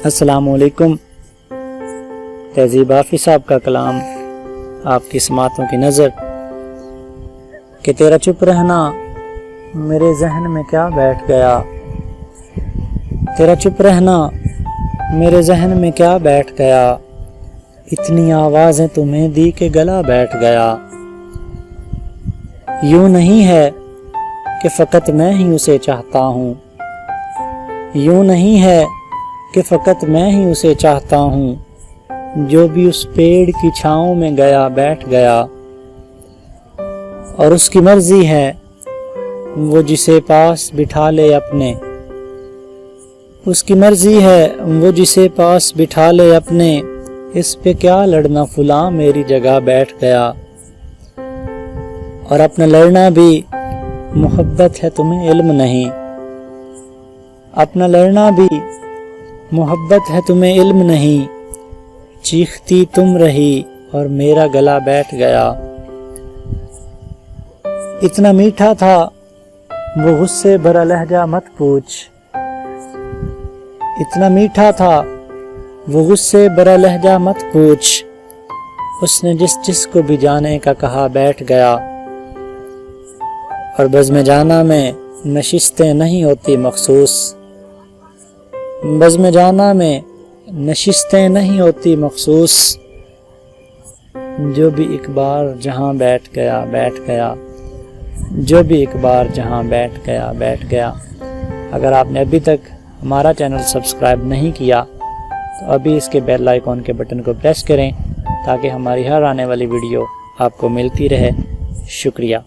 السلام علیکم۔ تہذیب حافظ صاحب کا کلام، آپ کی سماعتوں کی نظر کہ تیرا چپ رہنا میرے ذہن میں کیا بیٹھ گیا، تیرا چپ رہنا میرے ذہن میں کیا بیٹھ گیا، اتنی آوازیں تمہیں دی کہ گلا بیٹھ گیا۔ یوں نہیں ہے کہ فقط میں ہی اسے چاہتا ہوں، یوں نہیں ہے کہ فقط میں ہی اسے چاہتا ہوں، جو بھی اس پیڑ کی چھاؤں میں گیا بیٹھ گیا، اور اس کی مرضی ہے وہ جسے پاس بٹھا لے اپنے، اس کی مرضی ہے وہ جسے پاس بٹھا لے اپنے، اس پہ کیا لڑنا فلاں میری جگہ بیٹھ گیا۔ اور اپنا لڑنا بھی محبت ہے تمہیں علم نہیں، اپنا لڑنا بھی محبت ہے تمہیں علم نہیں، چیختی تم رہی اور میرا گلا بیٹھ گیا۔ اتنا میٹھا تھا وہ غصے بھرا لہجہ مت پوچھ، اتنا میٹھا تھا وہ غصے بھرا لہجہ مت پوچھ، اس نے جس جس کو بھی جانے کا کہا بیٹھ گیا۔ اور بزم جانا میں نشستیں نہیں ہوتی مخصوص، بزم جانا میں نشستیں نہیں ہوتی مخصوص، جو بھی ایک بار جہاں بیٹھ گیا بیٹھ گیا، جو بھی ایک بار جہاں بیٹھ گیا بیٹھ گیا۔ اگر آپ نے ابھی تک ہمارا چینل سبسکرائب نہیں کیا تو ابھی اس کے بیل آئیکن کے بٹن کو پریس کریں تاکہ ہماری ہر آنے والی ویڈیو آپ کو ملتی رہے۔ شکریہ۔